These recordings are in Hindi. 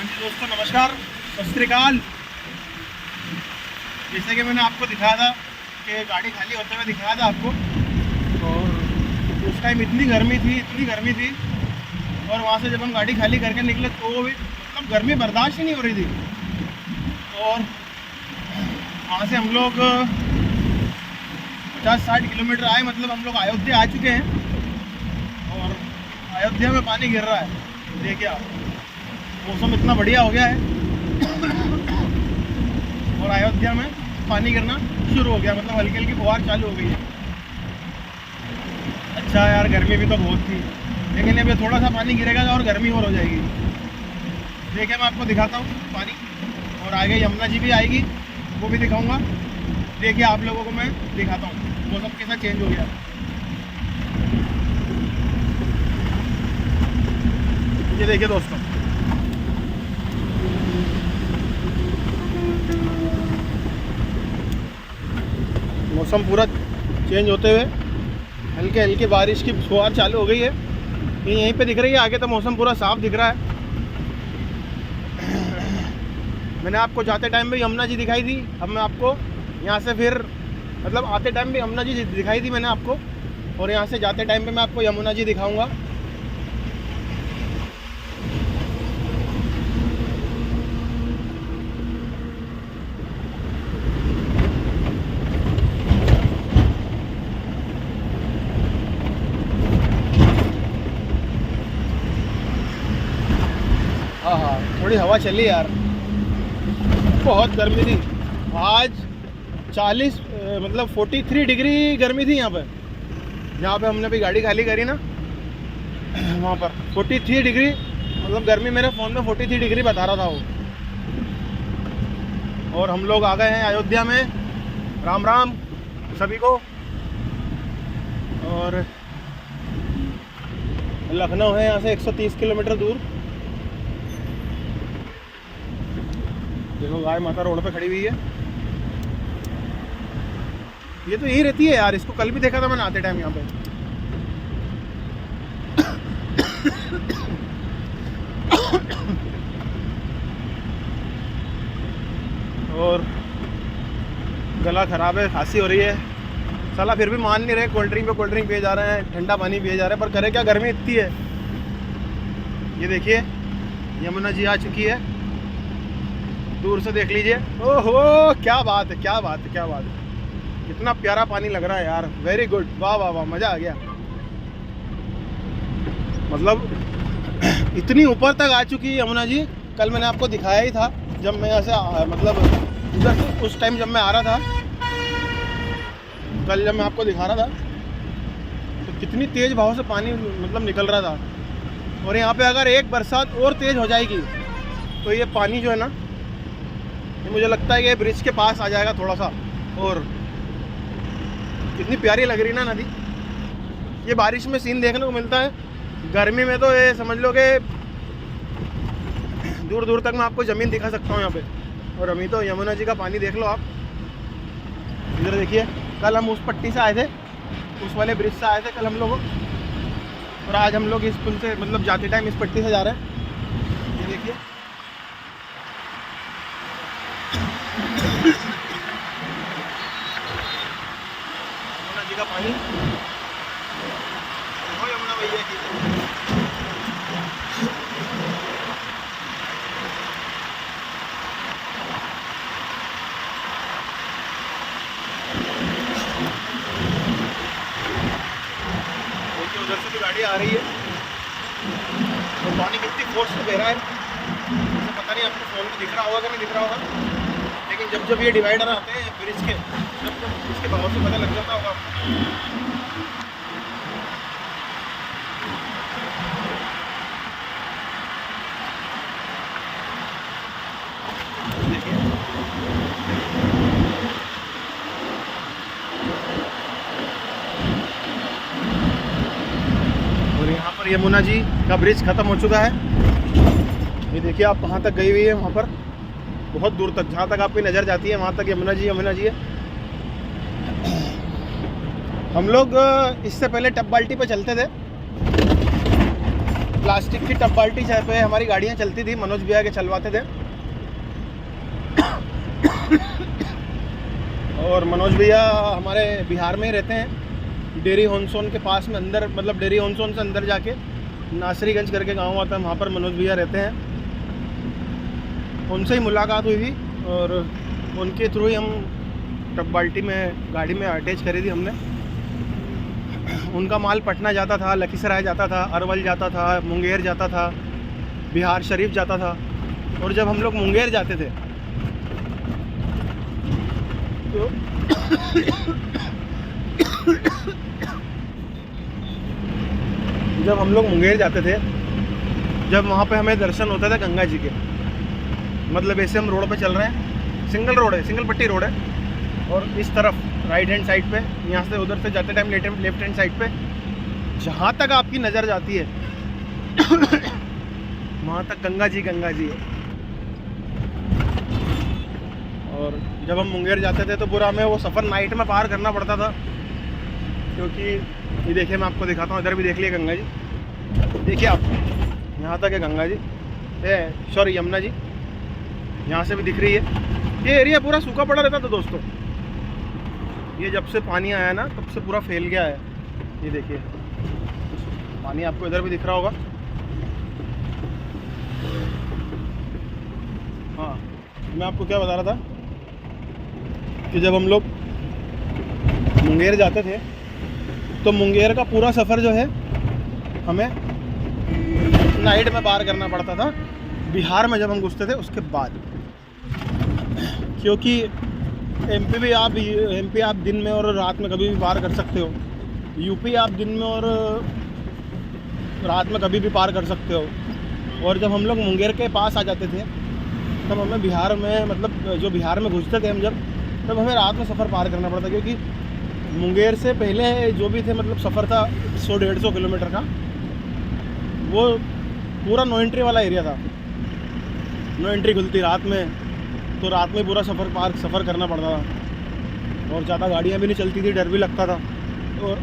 हाँ जी दोस्तों, नमस्कार, सत श्री अकाल। जैसे कि मैंने आपको दिखाया था कि गाड़ी खाली होते हुए दिखाया था आपको, और उस टाइम इतनी गर्मी थी और वहाँ से जब हम गाड़ी खाली करके निकले तो भी मतलब गर्मी बर्दाश्त ही नहीं हो रही थी। और वहाँ से हम लोग 50-60 किलोमीटर आए, मतलब हम लोग अयोध्या आ चुके हैं और अयोध्या में पानी गिर रहा है। देखिए आप, मौसम इतना बढ़िया हो गया है और अयोध्या में पानी गिरना शुरू हो गया, मतलब हल्की हल्की फुहार चालू हो गई है। अच्छा यार, गर्मी भी तो बहुत थी, लेकिन अभी थोड़ा सा पानी गिरेगा और गर्मी और हो जाएगी। देखिए मैं आपको दिखाता हूँ पानी, और आगे यमुना जी भी आएगी, वो भी दिखाऊंगा। देखिए आप लोगों को मैं दिखाता हूँ मौसम कैसा चेंज हो गया। ये देखिए दोस्तों, मौसम पूरा चेंज होते हुए हल्के हल्के बारिश की फुहार चालू हो गई है। ये यहीं पे दिख रही है, आगे तो मौसम पूरा साफ दिख रहा है। मैंने आपको जाते टाइम भी यमुना जी दिखाई थी, अब मैं आपको यहाँ से फिर मतलब आते टाइम भी यमुना जी दिखाई थी मैंने आपको, और यहाँ से जाते टाइम पे मैं आपको यमुना जी दिखाऊंगा। हाँ, थोड़ी हवा चली यार, बहुत गर्मी थी आज। 43 डिग्री गर्मी थी यहाँ पर, जहाँ पे हमने अभी गाड़ी खाली करी ना, वहाँ पर 43 डिग्री, मतलब गर्मी मेरे फ़ोन में 43 डिग्री बता रहा था वो। और हम लोग आ गए हैं अयोध्या में। राम राम सभी को। और लखनऊ है यहाँ से 130 किलोमीटर दूर। देखो गाय माता रोड पे खड़ी हुई है, ये तो यही रहती है यार, इसको कल भी देखा था मैंने आते टाइम यहाँ पे। और गला खराब है, खांसी हो रही है साला, फिर भी मान नहीं रहे। कोल्ड ड्रिंक पिए जा रहे हैं, ठंडा पानी पिए जा रहे हैं, पर करे क्या, गर्मी इतनी है। ये देखिए यमुना जी आ चुकी है, दूर से देख लीजिए। ओहो, क्या बात है, क्या बात है, क्या बात है, कितना प्यारा पानी लग रहा है यार। वेरी गुड, वाह वाह वाह, मज़ा आ गया। मतलब इतनी ऊपर तक आ चुकी है यमुना जी। कल मैंने आपको दिखाया ही था जब मैं यहाँ से मतलब उधर से उस टाइम जब मैं आ रहा था, कल जब मैं आपको दिखा रहा था तो कितनी तेज़ बहाव से पानी मतलब निकल रहा था। और यहाँ पे अगर एक बरसात और तेज़ हो जाएगी तो ये पानी जो है ना, ये मुझे लगता है कि ब्रिज के पास आ जाएगा थोड़ा सा। और कितनी प्यारी लग रही ना नदी। ये बारिश में सीन देखने को मिलता है, गर्मी में तो ये समझ लो कि दूर दूर तक मैं आपको ज़मीन दिखा सकता हूँ यहाँ पे। और अभी तो यमुना जी का पानी देख लो आप, इधर देखिए। कल हम उस पट्टी से आए थे, उस वाले ब्रिज से आए थे कल हम लोग, और आज हम लोग इस पुल से मतलब जाते टाइम इस पट्टी से जा रहे हैं। ये देखिए यमुना जी का पानी, ओ यमुना भैया की। देखिए उधर से भी गाड़ी आ रही है और पानी कितनी फोर्स से बह रहा है, मुझे पता नहीं आपको फ़ोन में दिख रहा होगा कि नहीं दिख रहा होगा, लेकिन जब ये डिवाइडर आते हैं ब्रिज के, तब इसके भाव से पता लग जाता होगा आपको। और यहाँ पर यमुना जी का ब्रिज ख़त्म हो चुका है। ये देखिए आप कहाँ तक गई हुई है, वहाँ पर बहुत दूर तक, जहाँ तक आपकी नज़र जाती है वहाँ तक यमुना जी है। हम लोग इससे पहले टप बाल्टी पे चलते थे, प्लास्टिक की टब बाल्टी चाय पे हमारी गाड़ियाँ चलती थी, मनोज भैया के चलवाते थे। और मनोज भैया हमारे बिहार में ही रहते हैं, डेरी होनसोन के पास में, अंदर मतलब डेरी होनसोन से अंदर जाके नासरीगंज करके गांव आता है, वहाँ पर मनोज भैया रहते हैं। उनसे ही मुलाकात हुई थी और उनके थ्रू ही हम टब बाल्टी में गाड़ी में अटैच करी थी हमने। उनका माल पटना जाता था, लखीसराय जाता था, अरवल जाता था, मुंगेर जाता था, बिहार शरीफ जाता था। और जब हम लोग मुंगेर जाते थे तो जब हम लोग मुंगेर जाते थे, जब वहाँ पे हमें दर्शन होता था गंगा जी के, मतलब ऐसे हम रोड पे चल रहे हैं, सिंगल रोड है, सिंगल पट्टी रोड है, और इस तरफ राइट हैंड साइड पे, यहाँ से उधर से जाते टाइम लेफ्ट हैंड साइड पे जहाँ तक आपकी नज़र जाती है वहाँ तक गंगा जी है। और जब हम मुंगेर जाते थे तो पूरा हमें वो सफ़र नाइट में पार करना पड़ता था, क्योंकि ये देखिए मैं आपको दिखाता हूँ, इधर भी देख लिए गंगा जी, देखिए आप, यहाँ तक है गंगा जी, सॉरी यमुना जी, यहाँ से भी दिख रही है। ये एरिया पूरा सूखा पड़ा रहता था दोस्तों, ये जब से पानी आया ना तब से पूरा फैल गया है। ये देखिए पानी आपको इधर भी दिख रहा होगा। हाँ, मैं आपको क्या बता रहा था कि जब हम लोग मुंगेर जाते थे तो मुंगेर का पूरा सफ़र जो है हमें नाइट में पार करना पड़ता था, बिहार में जब हम घुसते थे उसके बाद, क्योंकि एमपी आप दिन में और रात में कभी भी पार कर सकते हो, यूपी आप दिन में और रात में कभी भी पार कर सकते हो। और जब हम लोग मुंगेर के पास आ जाते थे तब हमें बिहार में, मतलब जो बिहार में घुसते थे हम जब, तब हमें रात में सफ़र पार करना पड़ता, क्योंकि मुंगेर से पहले जो भी थे मतलब सफ़र था 100-150 किलोमीटर का, वो पूरा नो एंट्री वाला एरिया था। नो एंट्री खुलती रात में, तो रात में पूरा सफ़र करना पड़ता था, और ज़्यादा गाड़ियाँ भी नहीं चलती थी, डर भी लगता था। और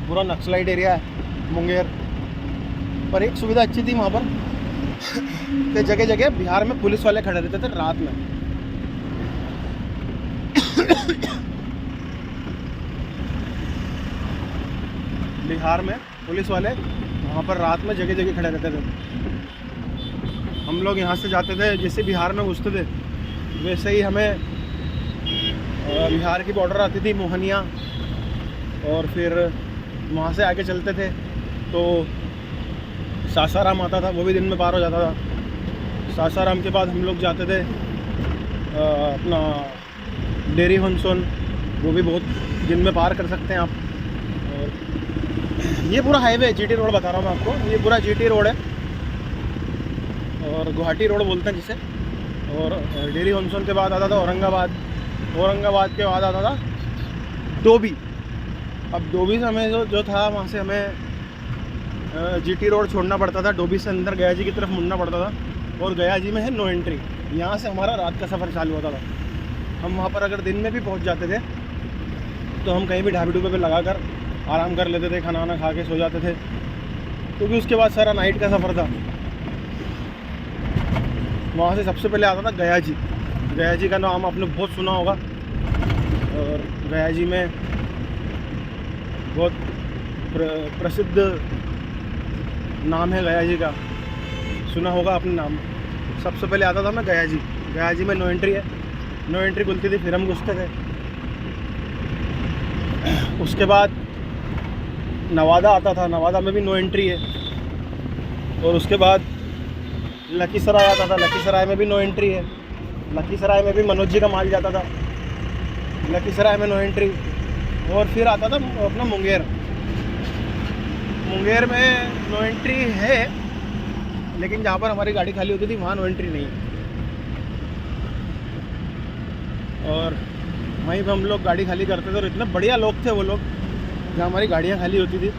पूरा नक्सलाइट एरिया है मुंगेर, पर एक सुविधा अच्छी थी वहाँ पर कि जगह जगह बिहार में पुलिस वाले खड़े रहते थे रात में। बिहार में पुलिस वाले वहाँ पर रात में जगह जगह खड़े रहते थे। हम लोग यहाँ से जाते थे, जैसे बिहार में घुसते थे वैसे ही हमें बिहार की बॉर्डर आती थी मोहनिया, और फिर वहाँ से आगे चलते थे तो सासाराम आता था, वो भी दिन में पार हो जाता था। सासाराम के बाद हम लोग जाते थे अपना डेरी होनसोन, वो भी बहुत दिन में पार कर सकते हैं आप। और ये पूरा हाईवे जीटी रोड बता रहा हूँ मैं आपको, ये पूरा जीटी रोड है और गुवाहाटी रोड बोलते हैं जिसे। और डेरी होनसोन के बाद आता था औरंगाबाद, औरंगाबाद के बाद आता था डोभी। अब डोभी से हमें जो था वहाँ से हमें जीटी रोड छोड़ना पड़ता था, डोभी से अंदर गया जी की तरफ मुड़ना पड़ता था, और गया जी में है नो एंट्री, यहाँ से हमारा रात का सफ़र चालू होता था। हम वहाँ पर अगर दिन में भी पहुँच जाते थे तो हम कहीं भी ढाबे डूबे पे लगा कर आराम कर लेते थे, खाना वाना खा के सो जाते थे, क्योंकि उसके बाद सारा नाइट का सफ़र था। वहाँ से सबसे पहले आता था गया जी। गया जी का नाम आपने बहुत सुना होगा, और गया जी में बहुत प्रसिद्ध नाम है गया जी का, सुना होगा आपने नाम। सबसे पहले आता था मैं गया जी। गया जी में नो एंट्री है, नो एंट्री खुलती थी, फिर हम घुसते थे। उसके बाद नवादा आता था, नवादा में भी नो एंट्री है। और उसके बाद लखीसराय आता था, लखीसराय में भी नो एंट्री है। लखीसराय में भी मनोज जी का माल जाता था, लखीसराय में नो एंट्री। और फिर आता था अपना मुंगेर। मुंगेर में नो एंट्री है, लेकिन जहाँ पर हमारी गाड़ी खाली होती थी वहाँ नो एंट्री नहीं है। और वहीं पर हम लोग गाड़ी खाली करते थे, और इतने बढ़िया लोग थे वो लोग जहाँ हमारी गाड़ियाँ खाली होती थी।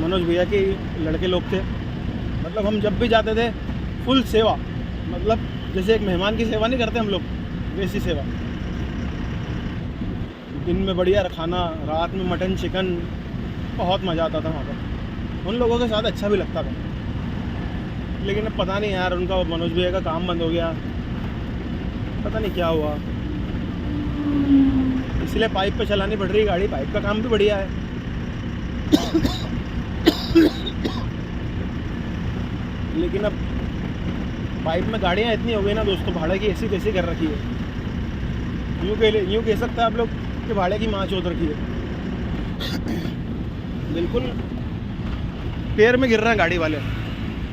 मनोज भैया के लड़के लोग थे, मतलब हम जब भी जाते थे फुल सेवा, मतलब जैसे एक मेहमान की सेवा नहीं करते हम लोग, वैसी सेवा। दिन में बढ़िया खाना, रात में मटन चिकन, बहुत मज़ा आता था वहाँ पर। उन लोगों के साथ अच्छा भी लगता था, लेकिन अब पता नहीं यार, उनका मनोज भैया का काम बंद हो गया, पता नहीं क्या हुआ, इसलिए पाइप पे चलानी पड़ रही गाड़ी। पाइप का काम भी बढ़िया है। लेकिन अब पाइप में गाड़ियाँ इतनी हो गई ना दोस्तों, भाड़े की ऐसी तैसी कर रखी है। यूँ कह सकते हैं आप लोग कि भाड़े की माँ चोत रखी है। बिल्कुल पैर में गिर रहे हैं गाड़ी वाले।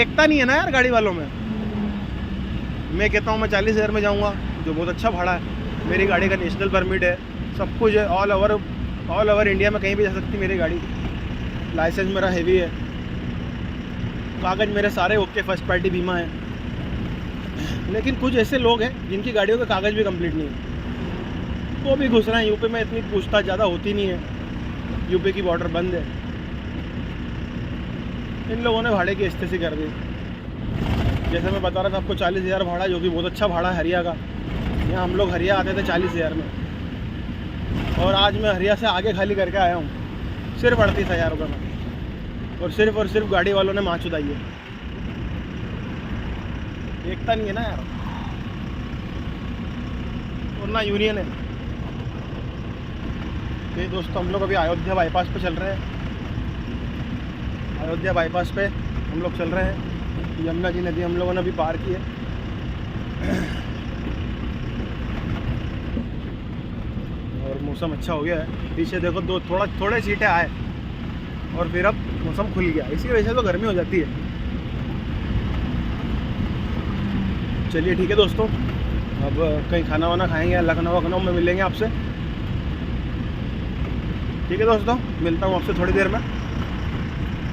एकता नहीं है ना यार गाड़ी वालों में। मैं कहता हूँ मैं 40,000 में जाऊँगा, जो बहुत अच्छा भाड़ा है। मेरी गाड़ी का नेशनल परमिट है, सब कुछ है, ऑल ओवर इंडिया में कहीं भी जा सकती मेरी गाड़ी। लाइसेंस मेरा हेवी है, कागज़ मेरे सारे ओके, फर्स्ट पार्टी बीमा है। लेकिन कुछ ऐसे लोग हैं जिनकी गाड़ियों के कागज़ भी कंप्लीट नहीं है, वो भी घुस रहे हैं। यूपी में इतनी पूछताछ ज़्यादा होती नहीं है, यूपी की बॉर्डर बंद है। इन लोगों ने भाड़े की स्थिति कर दी। जैसे मैं बता रहा था आपको 40,000 भाड़ा, जो कि बहुत अच्छा भाड़ा है हरिया का। यहाँ हम लोग हरिया आते थे 40,000 में, और आज मैं हरिया से आगे खाली करके आया हूँ सिर्फ 38,000 रुपये में। और सिर्फ गाड़ी वालों ने माँ चुदाई है। एकता नहीं है ना यार, और ना यूनियन है। ये दोस्तों हम लोग अभी अयोध्या बाईपास पे चल रहे हैं। अयोध्या बाईपास पे हम लोग चल रहे हैं। यमुना जी नदी हम लोगों ने अभी पार की है। और मौसम अच्छा हो गया है। पीछे देखो थोड़े सीटें आए और फिर अब मौसम खुल गया। इसी वजह से तो गर्मी हो जाती है। चलिए ठीक है दोस्तों, अब कहीं खाना वाना खाएंगे, लखनऊ में मिलेंगे आपसे। ठीक है दोस्तों, मिलता हूँ आपसे थोड़ी देर में।